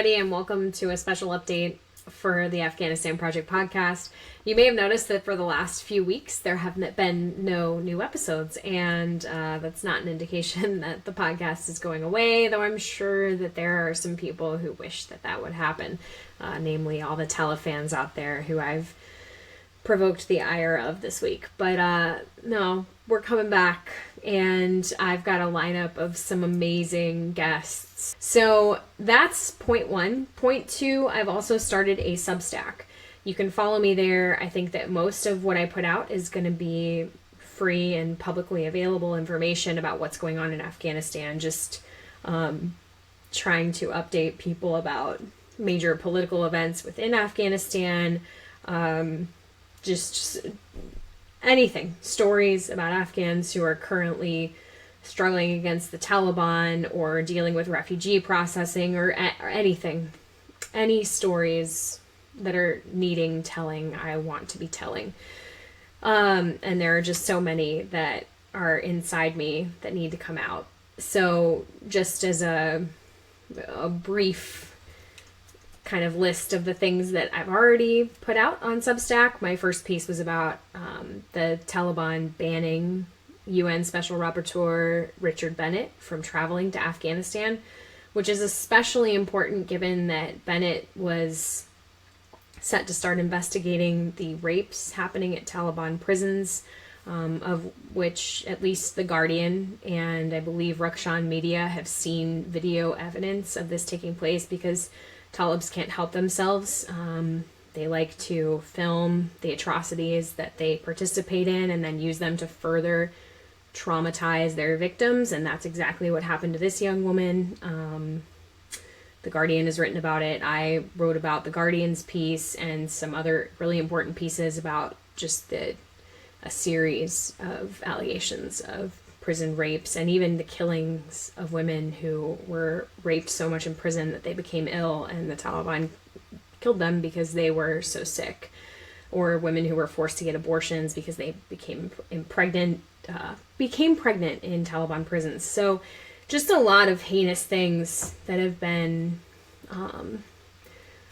everybody, and welcome to a special update for the Afghanistan Project Podcast. You may have noticed that for the last few weeks there have been no new episodes, and that's not an indication that the podcast is going away, though I'm sure that there are some people who wish that that would happen, namely all the telefans out there who I've provoked the ire of this week. But no, we're coming back, and I've got a lineup of some amazing guests. So that's point one. Point two, I've also started a Substack. You can follow me there. I think that most of what I put out is going to be free and publicly available information about what's going on in Afghanistan, just trying to update people about major political events within Afghanistan, just anything, stories about Afghans who are currently struggling against the Taliban or dealing with refugee processing or anything. Any stories that are needing telling, I want to be telling. And there are just so many that are inside me that need to come out. So just as a brief kind of list of the things that I've already put out on Substack. My first piece was about the Taliban banning UN Special Rapporteur Richard Bennett from traveling to Afghanistan, which is especially important given that Bennett was set to start investigating the rapes happening at Taliban prisons, of which at least The Guardian and I believe Rukshan Media have seen video evidence of this taking place because Talibs can't help themselves. They like to film the atrocities that they participate in and then use them to further traumatize their victims, and that's exactly what happened to this young woman. The Guardian has written about it. I wrote about The Guardian's piece and some other really important pieces about just a series of allegations of prison rapes and even the killings of women who were raped so much in prison that they became ill and the Taliban killed them because they were so sick, or women who were forced to get abortions because they became pregnant in Taliban prisons. So just a lot of heinous things that have been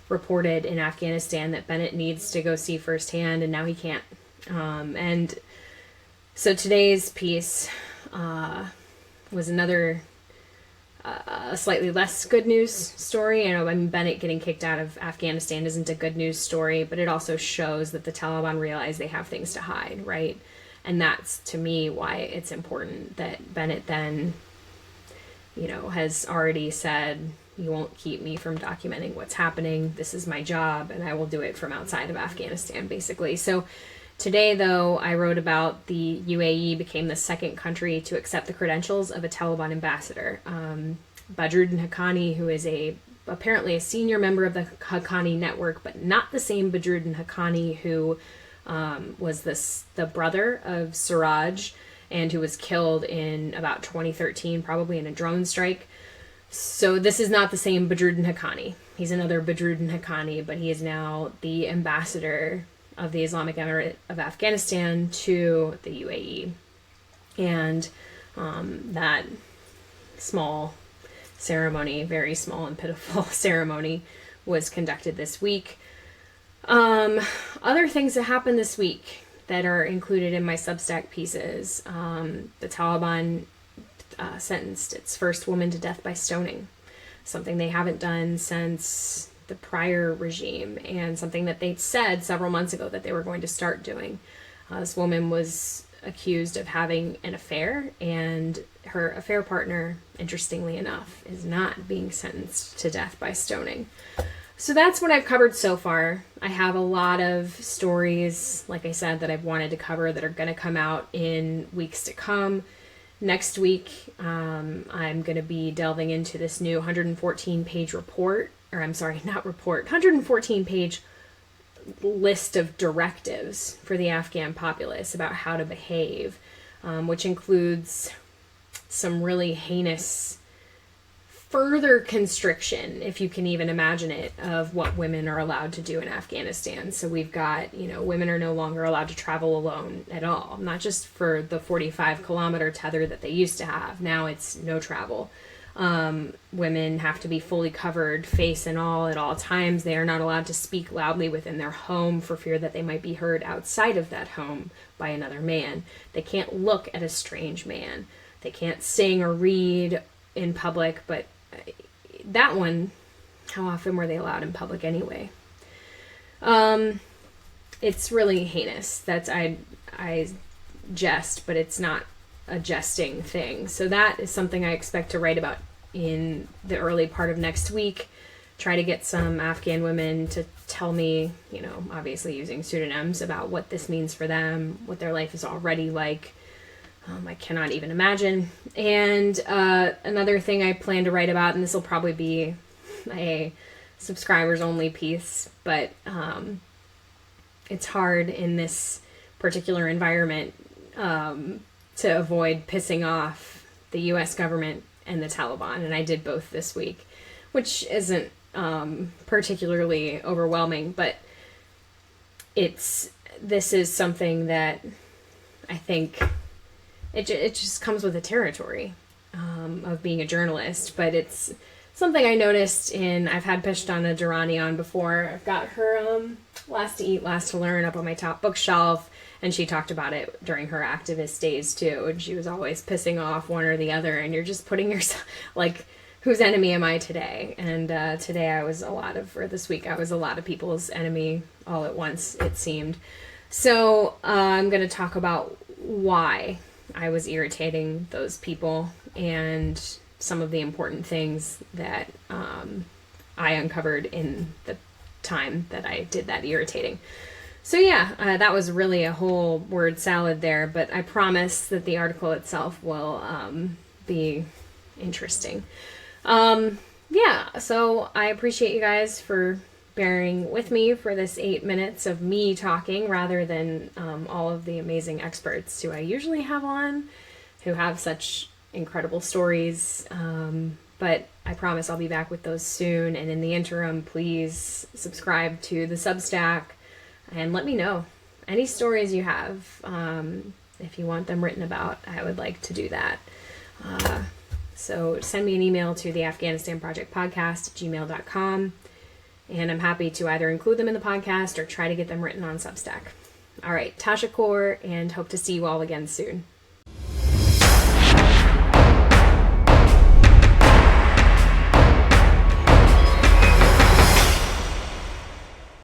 reported in Afghanistan that Bennett needs to go see firsthand, and now he can't. And so today's piece was another slightly less good news story. I mean, Bennett getting kicked out of Afghanistan isn't a good news story, but it also shows that the Taliban realize they have things to hide, right? And that's, to me, why it's important that Bennett then, has already said, you won't keep me from documenting what's happening. This is my job, and I will do it from outside of Afghanistan, basically. So today, though, I wrote about the UAE became the second country to accept the credentials of a Taliban ambassador. Badruddin Haqqani, who is apparently a senior member of the Haqqani network, but not the same Badruddin Haqqani who was the brother of Siraj and who was killed in about 2013, probably in a drone strike. So this is not the same Badruddin Haqqani. He's another Badruddin Haqqani, but he is now the ambassador of the Islamic Emirate of Afghanistan to the UAE. And that small ceremony, very small and pitiful ceremony, was conducted this week. Other things that happened this week that are included in my Substack pieces. The Taliban sentenced its first woman to death by stoning, something they haven't done since the prior regime, and something that they said several months ago that they were going to start doing. This woman was accused of having an affair, and her affair partner, interestingly enough, is not being sentenced to death by stoning. So that's what I've covered so far. I have a lot of stories, like I said, that I've wanted to cover that are going to come out in weeks to come. Next week, I'm going to be delving into this new 114-page report, 114-page list of directives for the Afghan populace about how to behave, which includes some really heinous further constriction, if you can even imagine it, of what women are allowed to do in Afghanistan. So we've got, women are no longer allowed to travel alone at all, not just for the 45-kilometer tether that they used to have. Now it's no travel. Women have to be fully covered, face and all, at all times. They are not allowed to speak loudly within their home for fear that they might be heard outside of that home by another man. They can't look at a strange man. They can't sing or read in public, but that one, how often were they allowed in public anyway? It's really heinous. I jest, but it's not a jesting thing. So that is something I expect to write about in the early part of next week. Try to get some Afghan women to tell me, obviously using pseudonyms, about what this means for them, what their life is already like. I cannot even imagine. And another thing I plan to write about, and this will probably be a subscribers only piece, but it's hard in this particular environment to avoid pissing off the U.S. government and the Taliban, and I did both this week, which isn't particularly overwhelming, but this is something that I think it just comes with the territory of being a journalist, but it's something I noticed I've had Pishtana Durrani on before. I've got her Last to Eat, Last to Learn up on my top bookshelf, and she talked about it during her activist days too, and she was always pissing off one or the other, and you're just putting yourself, like, whose enemy am I today? And this week I was a lot of people's enemy all at once, it seemed. So I'm going to talk about why I was irritating those people and some of the important things that I uncovered in the time that I did that irritating. So yeah, that was really a whole word salad there, but I promise that the article itself will be interesting. Yeah, so I appreciate you guys for bearing with me for this 8 minutes of me talking rather than all of the amazing experts who I usually have on, who have such incredible stories. But I promise I'll be back with those soon. And in the interim, please subscribe to the Substack and let me know any stories you have. If you want them written about, I would like to do that. So send me an email to the Afghanistan Project Podcast at gmail.com. And I'm happy to either include them in the podcast or try to get them written on Substack. All right, Tasha Kaur, and hope to see you all again soon.